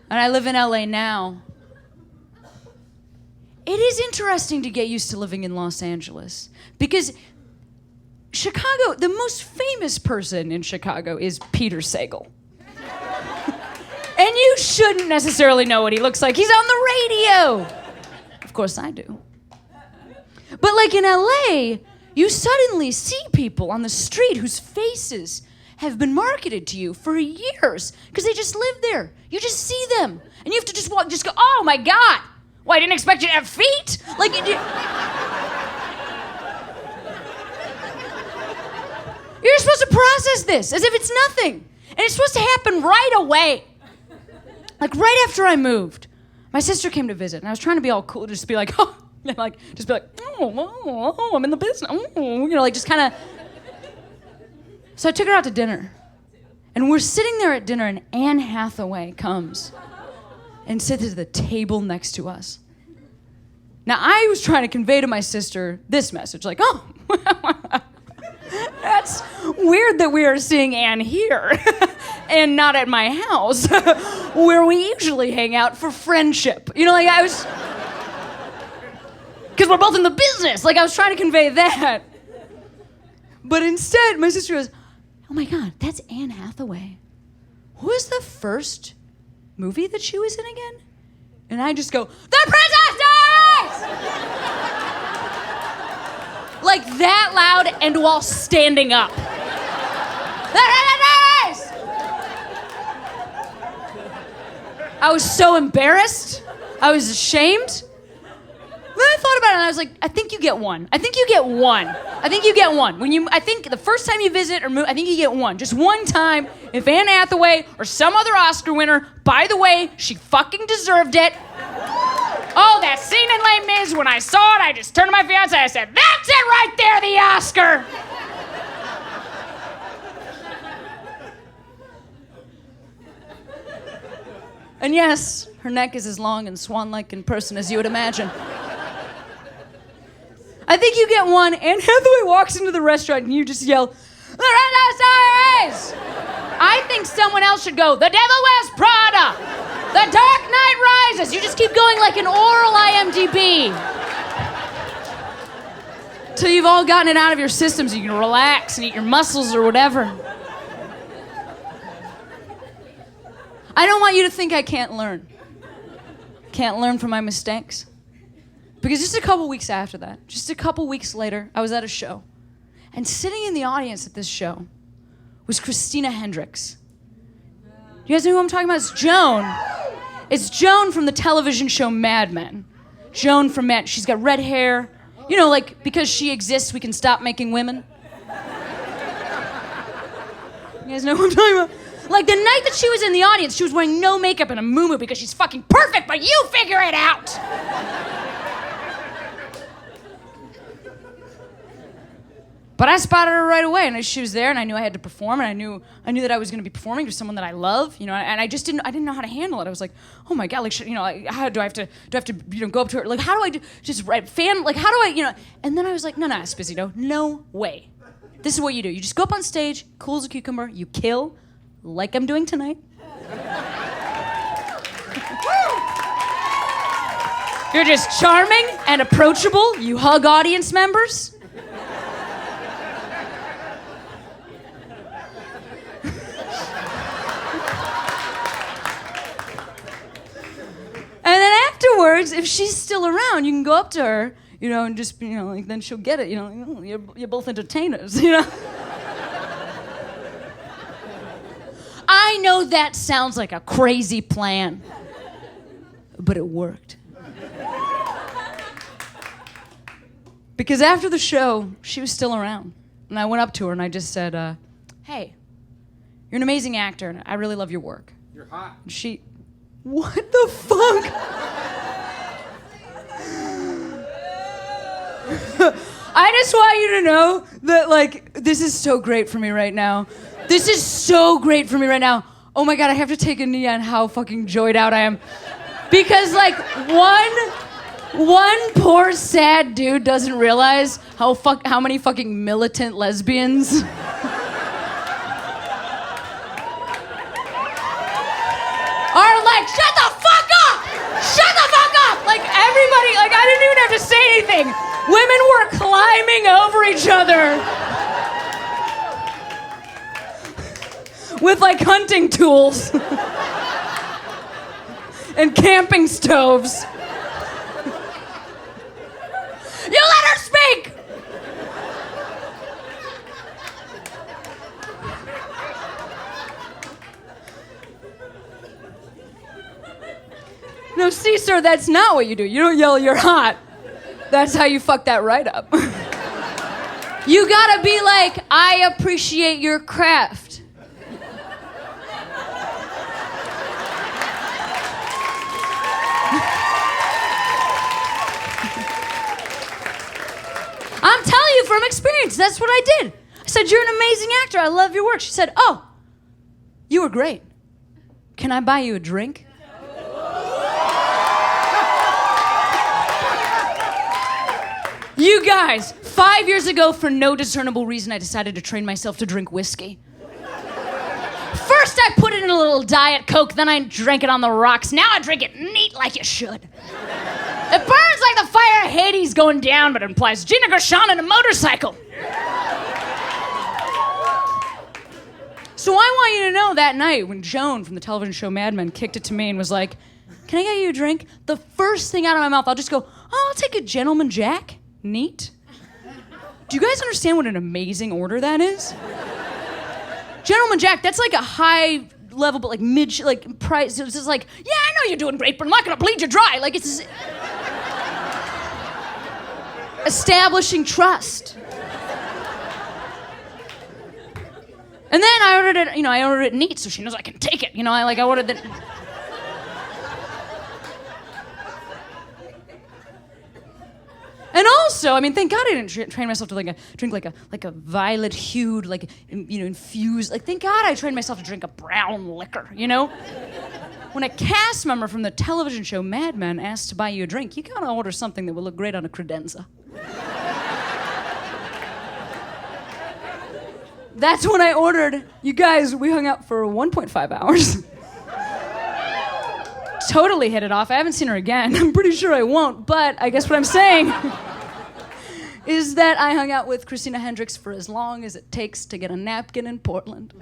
and I live in LA now. It is interesting to get used to living in Los Angeles because Chicago, the most famous person in Chicago is Peter Sagal. And you shouldn't necessarily know what he looks like. He's on the radio. Of course I do. But like in LA, you suddenly see people on the street whose faces have been marketed to you for years because they just live there. You just see them. And you have to just walk, just go, oh my God. Well, I didn't expect you to have feet. Like, you're supposed to process this as if it's nothing. And it's supposed to happen right away. Like right after I moved, my sister came to visit, and I was trying to be all cool, just be like, oh, I'm in the business. Oh, just kind of. So I took her out to dinner, and we're sitting there at dinner, and Anne Hathaway comes and sits at the table next to us. Now I was trying to convey to my sister this message, like, oh, that's weird that we are seeing Anne here and not at my house where we usually hang out for friendship. I was, because we're both in the business. Like I was trying to convey that. But instead, my sister goes, oh my God, that's Anne Hathaway. Who was the first movie that she was in again? And I just go, The Princess Diaries! Like that loud and while standing up. The Princess Diaries! I was so embarrassed. I was ashamed. Then I thought about it and I was like, I think you get one. I think you get one. I think the first time you visit or move, I think you get one. Just one time. If Anne Hathaway or some other Oscar winner, by the way, she fucking deserved it. Oh, that scene in Les Mis, when I saw it, I just turned to my fiance and I said, that's it right there, the Oscar. And yes, her neck is as long and swan-like in person as you would imagine. I think you get one. Anne Hathaway walks into the restaurant and you just yell, The Princess Diaries! I think someone else should go, The Devil Wears Prada! The Dark Knight Rises! You just keep going like an oral IMDb. Till you've all gotten it out of your system so you can relax and eat your mussels or whatever. I don't want you to think I can't learn. Can't learn from my mistakes. Because just a couple weeks after that, just a couple weeks later, I was at a show. And sitting in the audience at this show was Christina Hendricks. You guys know who I'm talking about? It's Joan. It's Joan from the television show Mad Men. Joan from Mad. She's got red hair. Like, because she exists, we can stop making women. You guys know who I'm talking about? Like, the night that she was in the audience, she was wearing no makeup and a muumuu because she's fucking perfect, but you figure it out! But I spotted her right away, and she was there, and I knew I had to perform, and I knew that I was going to be performing to someone that I love, and I didn't know how to handle it. I was like, oh my God, like, how do I have to go up to her? Like, how do I how do I, And then I was like, no, Esposito, no way. This is what you do. You just go up on stage, cool as a cucumber, you kill, like I'm doing tonight. You're just charming and approachable. You hug audience members. And then afterwards, if she's still around, you can go up to her, and just, then she'll get it, you're both entertainers, I know that sounds like a crazy plan, but it worked. Because after the show, she was still around. And I went up to her and I just said, hey, you're an amazing actor and I really love your work. You're hot. And she, what the fuck? I just want you to know that, like, this is so great for me right now. This is so great for me right now. Oh my God, I have to take a knee on how fucking joyed out I am. Because, like, one poor sad dude doesn't realize how many fucking militant lesbians are like, shut the have to say anything. Women were climbing over each other with like hunting tools and camping stoves. You let her speak! No, see, sir, that's not what you do. You don't yell, you're hot. That's how you fuck that right up. You gotta be like, I appreciate your craft. I'm telling you from experience, that's what I did. I said, you're an amazing actor. I love your work. She said, oh, you were great. Can I buy you a drink? You guys, 5 years ago, for no discernible reason, I decided to train myself to drink whiskey. First, I put it in a little Diet Coke, then I drank it on the rocks. Now I drink it neat like you should. It burns like the fire of Hades going down, but it implies Gina Gershon and a motorcycle. So I want you to know that night when Joan from the television show Mad Men kicked it to me and was like, can I get you a drink? The first thing out of my mouth, I'll just go, oh, I'll take a Gentleman Jack. Neat. Do you guys understand what an amazing order that is? Gentleman Jack, that's like a high level, but like mid, like price. It's just like, yeah, I know you're doing great, but I'm not gonna bleed you dry. Like it's establishing trust. And then I ordered it, I ordered it neat so she knows I can take it. I ordered the. And also, thank God I didn't train myself to drink like a violet hued, infused. Thank God I trained myself to drink a brown liquor. When a cast member from the television show Mad Men asks to buy you a drink, you gotta order something that will look great on a credenza. That's when I ordered. You guys, we hung out for 1.5 hours. Totally hit it off. I haven't seen her again. I'm pretty sure I won't, but I guess what I'm saying is that I hung out with Christina Hendricks for as long as it takes to get a napkin in Portland.